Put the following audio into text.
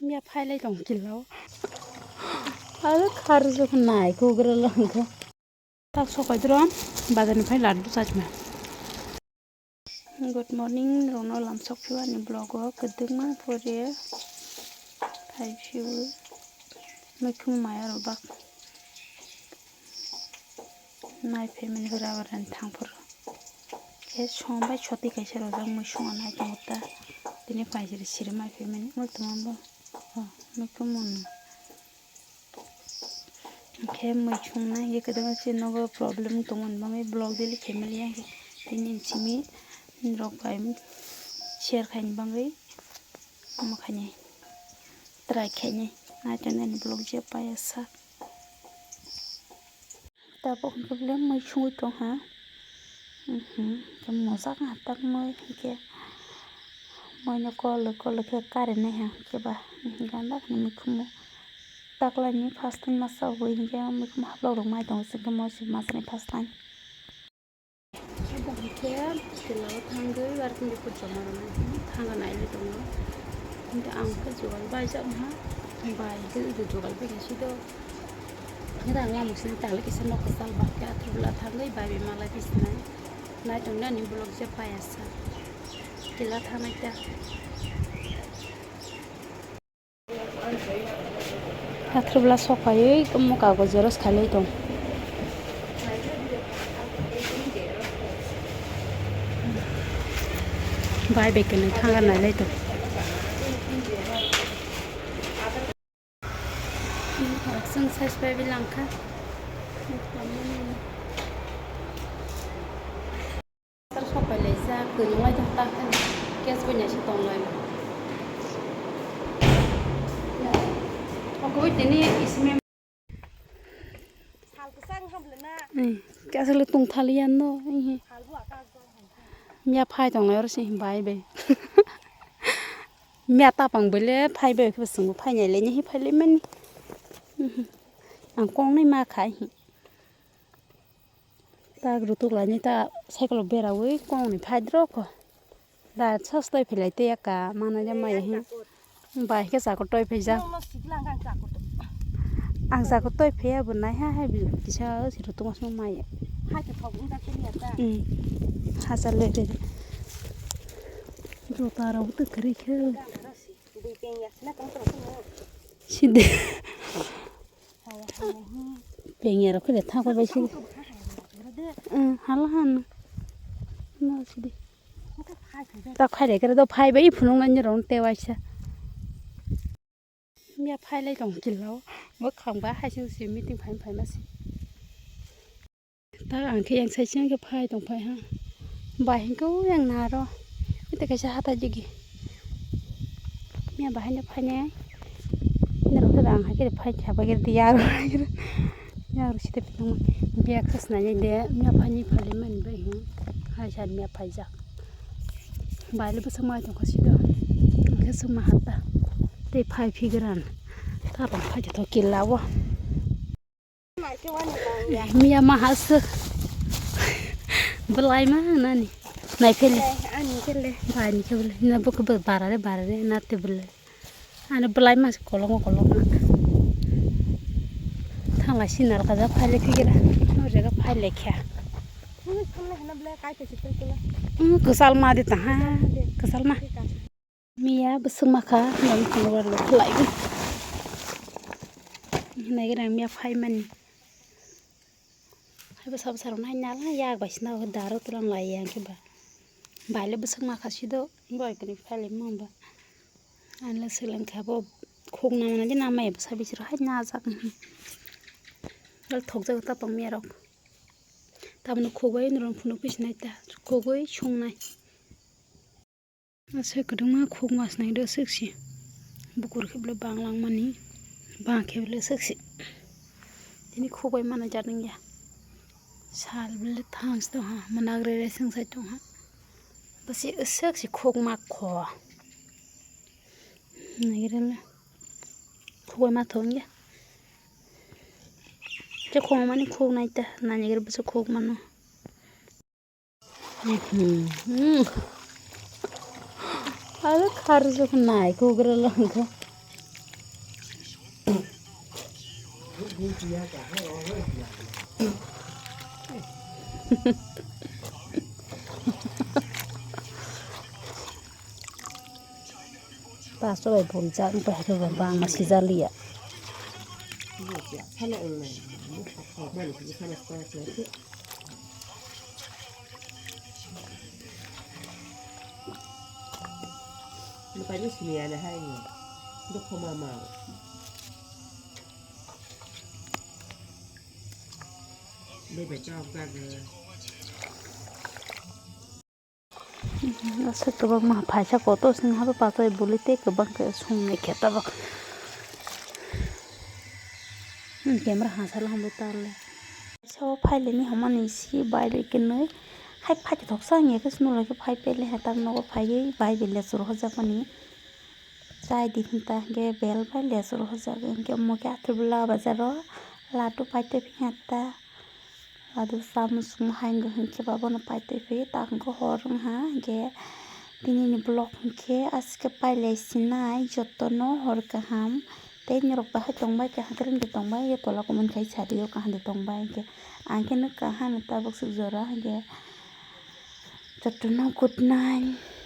मिया फायलाय दं किलाव आरो खारजो नाय कोग्रा लंखो ता सकायद्रम बाजारनिफ्राय लादु जाजमा गुड मर्निं रोनो लामसोफिवा नि ब्लॉग गदमा फरे फाइफिउ मैखुम माया रबा नाय फेमिलि बराबर थांफोर के संबाय छति कैसे रोजा मैसुङा नाय दंता दिनै फाइजरि सिरे माय फेमिलि मलतमाबो मैखुम मन के मैसुङ ना ये कदम से नगो प्रॉब्लम तो मन बाङै ब्लॉग दिली फेमिलि आ दिनै सिमी रक बायम शेयर खाइन बाङै मखाने ट्राई खाइने नायतने ब्लॉग जे पायसा ता प्रॉब्लम मैसुङ तो हा मजा हाता मै के मैंने कल के कारे नहीं है के बा गांदा मैखुम ताकलानि फर्स्ट टाइम मासा हुई के मैखुम हाबलाव दं माय दं सिंगे मसे मासने फर्स्ट टाइम के किलाव थांगै वारकिं को जमा थांगा नायले दं কিন্তু आंखौ जुगाल बायजा हा बायखौ जुगाल बेनोसै दो रां लामसिन ताले किसे नखो साल बाके आथुला थांगै बाय माला बिसना नाय दंना नि ब्लॉग जे पायासा किला थानाय दा आथुला सकायै मुका गजरस खालै दं बाय बेकनो थांगा नायलै दं जों साइज बाय बे लांखा सकायलै जा गैलाय दं ता गेस बयनासो दंलाय ओको दिनै इसमें सालखौ सांग हामलना गासले तंथालियान न मिया फाय दंलाय रसि बाय बे मिया तापां बेले फाय बे बसंग फायनायलै नि फायलै मन आं कंनै मा खाय ता ग्रुतो लानि ता साइकेल बेरावै कंनै फायद्रख दा सस्ताय फैलायते एका माना जमाय हे बाय के जाको टय फैजा आं जाको टय फैया बनाय हा है बिसा सिरो तो मस माय हाके फावुं दा केलिया हाजार ले रे जोताराव तो करिखे सिदे पेंगियार फैले थांबाय बायसि हाला हान ना सिदे ता खायले करे तो फाय बाय फुनुं नानि रन तेवाइसा मिया फायलाय दं किलाव बोखांबा हायसि मिटिं फाय मासि ता आंखे yang साइसिं के फाय दं फाय हा बाहेंखौ yang नारो इते कैसे हाता जिगि मिया बाहेंने फायने नरो आं हाके फाय थाबा के यार सिते पिथं बिया खसनानै दे मिया फायनि फाले मन बे हायसा मिया फायजा बायले बस माय दं खसिदो के समा हाता ते फाय फिगरान ता बं फाय तो किलाव मिया माहास बलाय मा नानि नाय फेले आनि फेले बानि केबले ना बक बारारे नाते बले आने बलाय मास कलंग थांला सिनार Kaza फायले फिगरा ओरेगा फायले ख्या कसal ma di tah kesal ma मिया बसंग माखा नम खनवर लाइ नायगरा मिया फाय मानि हाबो सब सार नाय नाला या बायसिना दारो तुलां लाइ आंके बा बायले बसंग माखासिदो बायकनि फाले मंबा आनला सोलों खाबो खोगना मना दि नामाय बसा बिसर हाय ना जागन गल थक जाग ता पं मेरक ताबनो खोगै नरम फुनो फैसिनाय ता खोगै संनाय से कदमा खोग मास नाय दो सेक्सि बुकुर खेबले बांलां मानि बा खेबले सेक्सि दिनै खोगै माना जादों या साल बले थांस दं हा मनाग्रे रे संसाय दं हा बसे सेक्सि खोग मा ख नागिरले खोगै मा थों या जे खोग मानि खोग नाय ता नानिगर बसे खोग मानो आरो खारजो नाय कोग्रा लंखो ta số bảy bốn dạng phải thôi vào vàng mà xì ra lịa nó phải như miya này hay nhỉ lúc không mà màu đây phải cho ra nó sẽ có bằng mà phải chắc có tôi xin học bà tôi bố lấy tết cái bằng cái sung này khét tao camera hàng sao không biết taoเลยsao phải lên như không anh xí bài lấy cái nơi hay phải thì thóc sang nghe cái sung là cái phải pe lấy hạt tam nó có phải cái bài về lấy suru hoa pani sai đi ta cái bell phải lấy suru hoa cái mua cái atu bela bazar là tu phải te phi hạt ta là tu sam sung hai người cái bà bọn nó phải te phi ta không có horong ha cái Tini ni blok ke aske paile sinai jotono hor kaham te ni rok bahai tongbai ke hakren de tongbai ye tola komen kai chadi yo kahan de tongbai ke anke nu kahan ta bok su jora ge jotono good night